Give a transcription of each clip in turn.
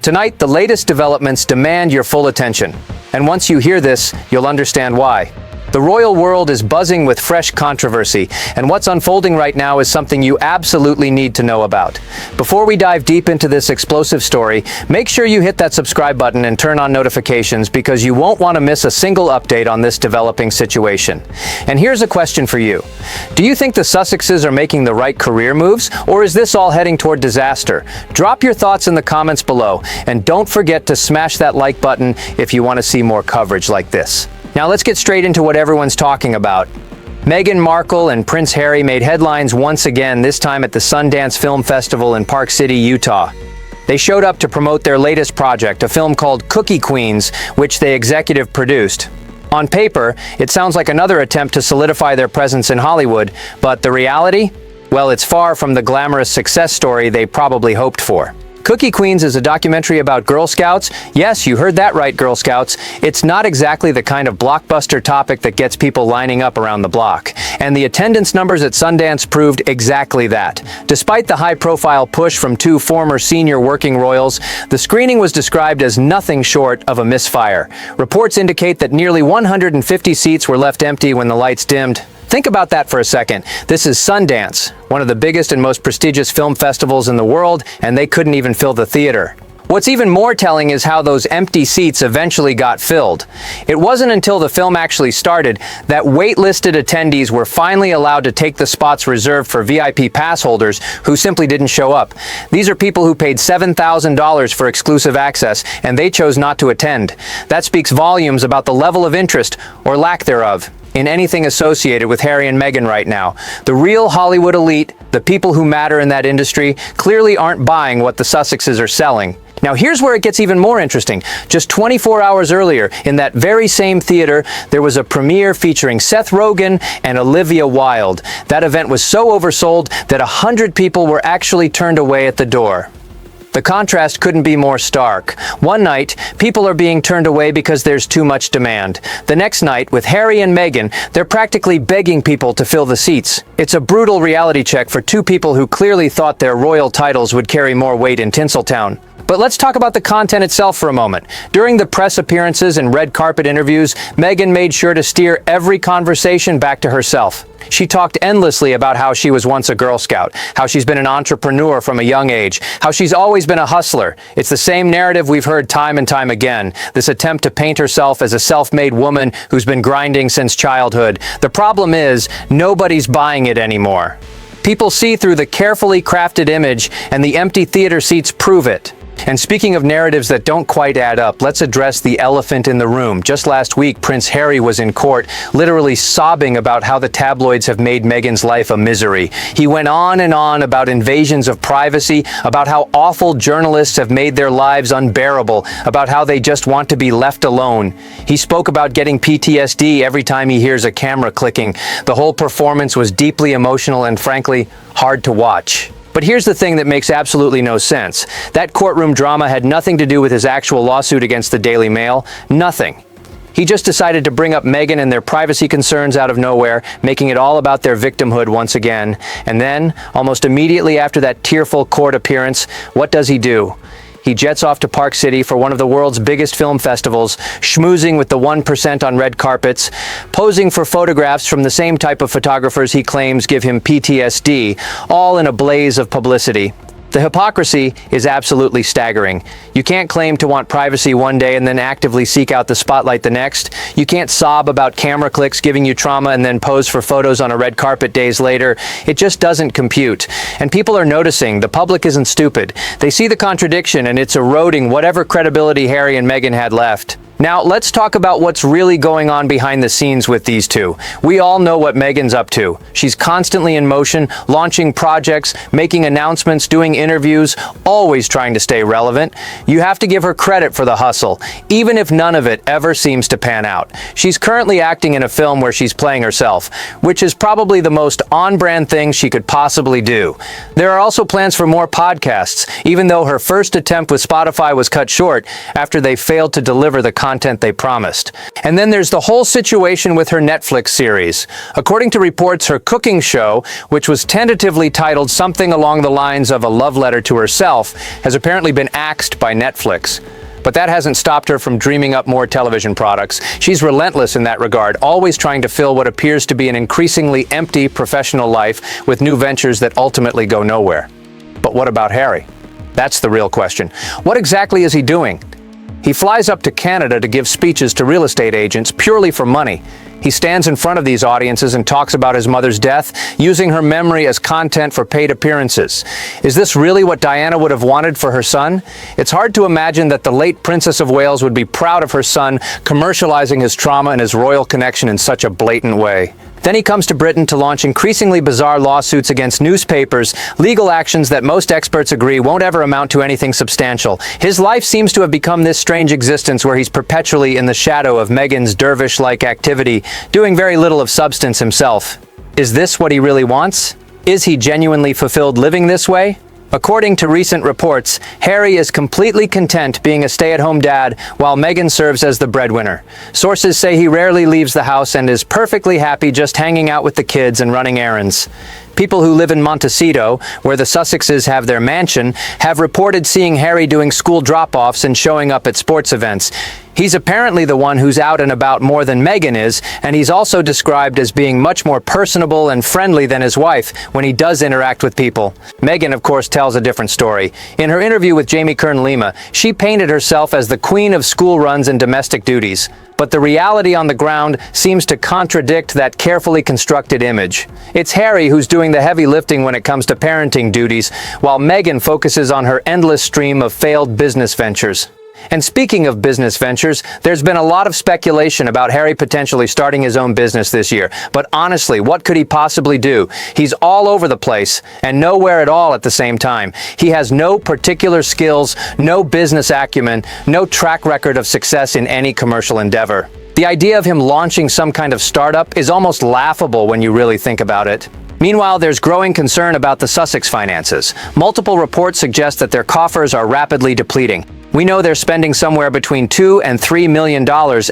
Tonight, the latest developments demand your full attention. And once you hear this, you'll understand why. The royal world is buzzing with fresh controversy, and what's unfolding right now is something you absolutely need to know about. Before we dive deep into this explosive story, make sure you hit that subscribe button and turn on notifications because you won't want to miss a single update on this developing situation. And here's a question for you. Do you think the Sussexes are making the right career moves, or is this all heading toward disaster? Drop your thoughts in the comments below, and don't forget to smash that like button if you want to see more coverage like this. Now let's get straight into what everyone's talking about. Meghan Markle and Prince Harry made headlines once again, this time at the Sundance Film Festival in Park City, Utah. They showed up to promote their latest project, a film called Cookie Queens, which they executive produced. On paper, it sounds like another attempt to solidify their presence in Hollywood, but the reality? Well, it's far from the glamorous success story they probably hoped for. Cookie Queens is a documentary about Girl Scouts. Yes, you heard that right, Girl Scouts. It's not exactly the kind of blockbuster topic that gets people lining up around the block. And the attendance numbers at Sundance proved exactly that. Despite the high-profile push from two former senior working royals, the screening was described as nothing short of a misfire. Reports indicate that nearly 150 seats were left empty when the lights dimmed. Think about that for a second. This is Sundance, one of the biggest and most prestigious film festivals in the world, and they couldn't even fill the theater. What's even more telling is how those empty seats eventually got filled. It wasn't until the film actually started that wait-listed attendees were finally allowed to take the spots reserved for VIP pass holders who simply didn't show up. These are people who paid $7,000 for exclusive access, and they chose not to attend. That speaks volumes about the level of interest, or lack thereof, in anything associated with Harry and Meghan right now. The real Hollywood elite, the people who matter in that industry, clearly aren't buying what the Sussexes are selling. Now here's where it gets even more interesting. Just 24 hours earlier, in that very same theater, there was a premiere featuring Seth Rogen and Olivia Wilde. That event was so oversold that 100 people were actually turned away at the door. The contrast couldn't be more stark. One night, people are being turned away because there's too much demand. The next night, with Harry and Meghan, they're practically begging people to fill the seats. It's a brutal reality check for two people who clearly thought their royal titles would carry more weight in Tinseltown. But let's talk about the content itself for a moment. During the press appearances and red carpet interviews, Meghan made sure to steer every conversation back to herself. She talked endlessly about how she was once a Girl Scout, how she's been an entrepreneur from a young age, how she's always been a hustler. It's the same narrative we've heard time and time again, this attempt to paint herself as a self-made woman who's been grinding since childhood. The problem is, nobody's buying it anymore. People see through the carefully crafted image, and the empty theater seats prove it. And speaking of narratives that don't quite add up, let's address the elephant in the room. Just last week, Prince Harry was in court, literally sobbing about how the tabloids have made Meghan's life a misery. He went on and on about invasions of privacy, about how awful journalists have made their lives unbearable, about how they just want to be left alone. He spoke about getting PTSD every time he hears a camera clicking. The whole performance was deeply emotional and, frankly, hard to watch. But here's the thing that makes absolutely no sense. That courtroom drama had nothing to do with his actual lawsuit against the Daily Mail. Nothing. He just decided to bring up Meghan and their privacy concerns out of nowhere, making it all about their victimhood once again. And then, almost immediately after that tearful court appearance, what does he do? He jets off to Park City for one of the world's biggest film festivals, schmoozing with the 1% on red carpets, posing for photographs from the same type of photographers he claims give him PTSD, all in a blaze of publicity. The hypocrisy is absolutely staggering. You can't claim to want privacy one day and then actively seek out the spotlight the next. You can't sob about camera clicks giving you trauma and then pose for photos on a red carpet days later. It just doesn't compute. And people are noticing. The public isn't stupid. They see the contradiction, and it's eroding whatever credibility Harry and Meghan had left. Now, let's talk about what's really going on behind the scenes with these two. We all know what Meghan's up to. She's constantly in motion, launching projects, making announcements, doing interviews, always trying to stay relevant. You have to give her credit for the hustle, even if none of it ever seems to pan out. She's currently acting in a film where she's playing herself, which is probably the most on-brand thing she could possibly do. There are also plans for more podcasts, even though her first attempt with Spotify was cut short after they failed to deliver the content content they promised. And then there's the whole situation with her Netflix series. According to reports, her cooking show, which was tentatively titled something along the lines of a love letter to herself, has apparently been axed by Netflix. But that hasn't stopped her from dreaming up more television products. She's relentless in that regard, always trying to fill what appears to be an increasingly empty professional life with new ventures that ultimately go nowhere. But what about Harry? That's the real question. What exactly is he doing? He flies up to Canada to give speeches to real estate agents purely for money. He stands in front of these audiences and talks about his mother's death, using her memory as content for paid appearances. Is this really what Diana would have wanted for her son? It's hard to imagine that the late Princess of Wales would be proud of her son commercializing his trauma and his royal connection in such a blatant way. Then he comes to Britain to launch increasingly bizarre lawsuits against newspapers, legal actions that most experts agree won't ever amount to anything substantial. His life seems to have become this strange existence where he's perpetually in the shadow of Meghan's dervish-like activity, doing very little of substance himself. Is this what he really wants? Is he genuinely fulfilled living this way? According to recent reports, Harry is completely content being a stay-at-home dad while Meghan serves as the breadwinner. Sources say he rarely leaves the house and is perfectly happy just hanging out with the kids and running errands. People who live in Montecito, where the Sussexes have their mansion, have reported seeing Harry doing school drop-offs and showing up at sports events. He's apparently the one who's out and about more than Meghan is, and he's also described as being much more personable and friendly than his wife when he does interact with people. Meghan, of course, tells a different story. In her interview with Jamie Kern-Lima, she painted herself as the queen of school runs and domestic duties. But the reality on the ground seems to contradict that carefully constructed image. It's Harry who's doing the heavy lifting when it comes to parenting duties, while Meghan focuses on her endless stream of failed business ventures. And speaking of business ventures, there's been a lot of speculation about Harry potentially starting his own business this year. But honestly, what could he possibly do? He's all over the place and nowhere at all at the same time. He has no particular skills, no business acumen, no track record of success in any commercial endeavor. The idea of him launching some kind of startup is almost laughable when you really think about it. Meanwhile, there's growing concern about the Sussex finances. Multiple reports suggest that their coffers are rapidly depleting. We know they're spending somewhere between $2 and $3 million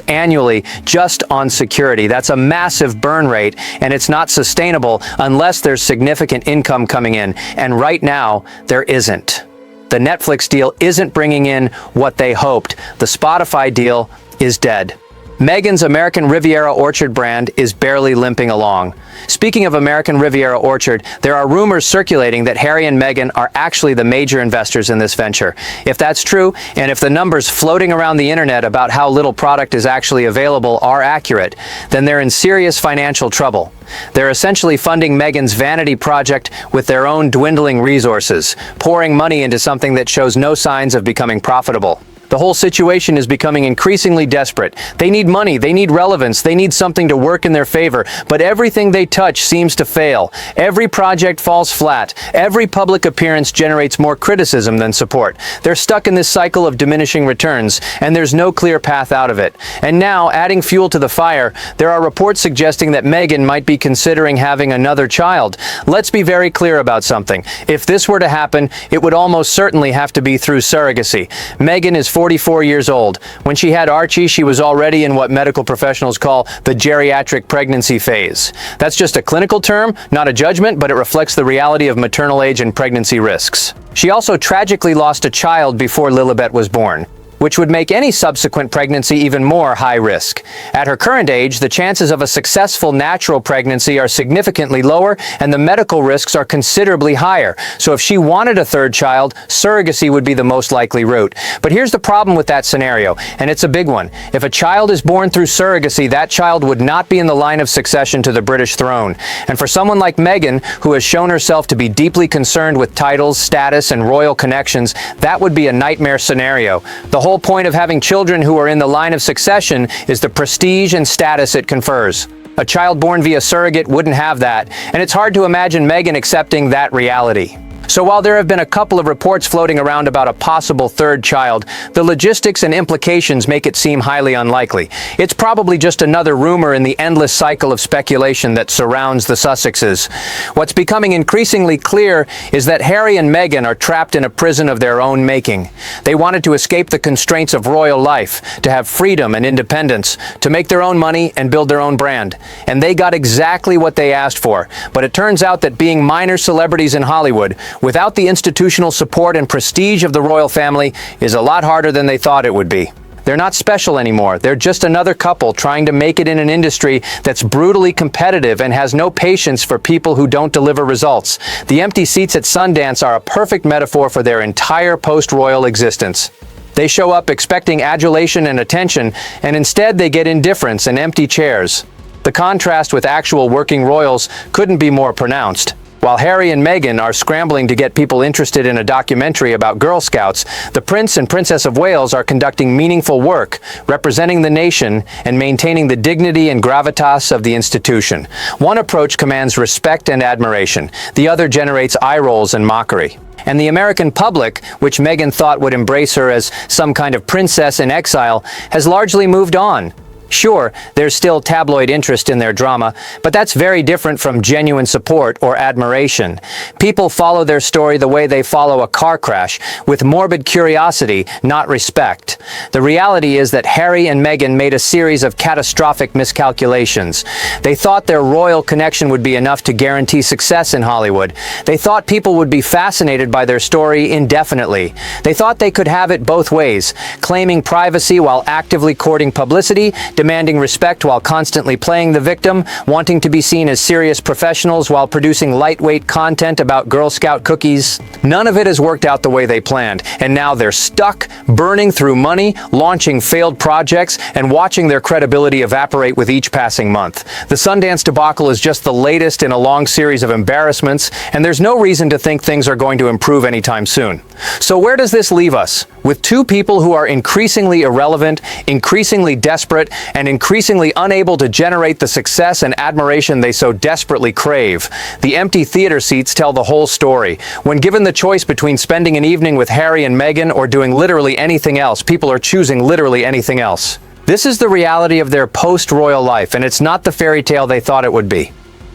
annually just on security. That's a massive burn rate, and it's not sustainable unless there's significant income coming in. And right now, there isn't. The Netflix deal isn't bringing in what they hoped. The Spotify deal is dead. Meghan's American Riviera Orchard brand is barely limping along. Speaking of American Riviera Orchard, there are rumors circulating that Harry and Meghan are actually the major investors in this venture. If that's true, and if the numbers floating around the internet about how little product is actually available are accurate, then they're in serious financial trouble. They're essentially funding Meghan's vanity project with their own dwindling resources, pouring money into something that shows no signs of becoming profitable. The whole situation is becoming increasingly desperate. They need money, they need relevance, they need something to work in their favor, but everything they touch seems to fail. Every project falls flat. Every public appearance generates more criticism than support. They're stuck in this cycle of diminishing returns, and there's no clear path out of it. And now, adding fuel to the fire, there are reports suggesting that Meghan might be considering having another child. Let's be very clear about something. If this were to happen, it would almost certainly have to be through surrogacy. Meghan is 44 years old. When she had Archie, she was already in what medical professionals call the geriatric pregnancy phase. That's just a clinical term, not a judgment, but it reflects the reality of maternal age and pregnancy risks. She also tragically lost a child before Lilibet was born, which would make any subsequent pregnancy even more high risk. At her current age, the chances of a successful natural pregnancy are significantly lower, and the medical risks are considerably higher. So if she wanted a third child, surrogacy would be the most likely route. But here's the problem with that scenario, and it's a big one. If a child is born through surrogacy, that child would not be in the line of succession to the British throne. And for someone like Meghan, who has shown herself to be deeply concerned with titles, status, and royal connections, that would be a nightmare scenario. The whole point of having children who are in the line of succession is the prestige and status it confers. A child born via surrogate wouldn't have that, and it's hard to imagine Meghan accepting that reality. So while there have been a couple of reports floating around about a possible third child, the logistics and implications make it seem highly unlikely. It's probably just another rumor in the endless cycle of speculation that surrounds the Sussexes. What's becoming increasingly clear is that Harry and Meghan are trapped in a prison of their own making. They wanted to escape the constraints of royal life, to have freedom and independence, to make their own money and build their own brand. And they got exactly what they asked for. But it turns out that being minor celebrities in Hollywood, without the institutional support and prestige of the royal family, is a lot harder than they thought it would be. They're not special anymore. They're just another couple trying to make it in an industry that's brutally competitive and has no patience for people who don't deliver results. The empty seats at Sundance are a perfect metaphor for their entire post-royal existence. They show up expecting adulation and attention, and instead they get indifference and empty chairs. The contrast with actual working royals couldn't be more pronounced. While Harry and Meghan are scrambling to get people interested in a documentary about Girl Scouts, the Prince and Princess of Wales are conducting meaningful work, representing the nation and maintaining the dignity and gravitas of the institution. One approach commands respect and admiration. The other generates eye rolls and mockery. And the American public, which Meghan thought would embrace her as some kind of princess in exile, has largely moved on. Sure, there's still tabloid interest in their drama, but that's very different from genuine support or admiration. People follow their story the way they follow a car crash, with morbid curiosity, not respect. The reality is that Harry and Meghan made a series of catastrophic miscalculations. They thought their royal connection would be enough to guarantee success in Hollywood. They thought people would be fascinated by their story indefinitely. They thought they could have it both ways, claiming privacy while actively courting publicity, demanding respect while constantly playing the victim, wanting to be seen as serious professionals while producing lightweight content about Girl Scout cookies. None of it has worked out the way they planned, and now they're stuck, burning through money, launching failed projects, and watching their credibility evaporate with each passing month. The Sundance debacle is just the latest in a long series of embarrassments, and there's no reason to think things are going to improve anytime soon. So where does this leave us? With two people who are increasingly irrelevant, increasingly desperate, and increasingly unable to generate the success and admiration they so desperately crave. The empty theater seats tell the whole story. When given the choice between spending an evening with Harry and Meghan or doing literally anything else, people are choosing literally anything else. This is the reality of their post-royal life, and it's not the fairy tale they thought it would be.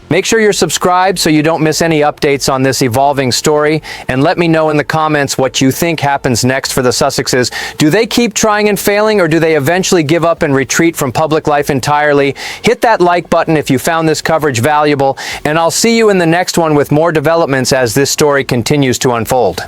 Make sure you're subscribed so you don't miss any updates on this evolving story, and let me know in the comments what you think happens next for the Sussexes. Do they keep trying and failing, or do they eventually give up and retreat from public life entirely? Hit that like button if you found this coverage valuable, and I'll see you in the next one with more developments as this story continues to unfold.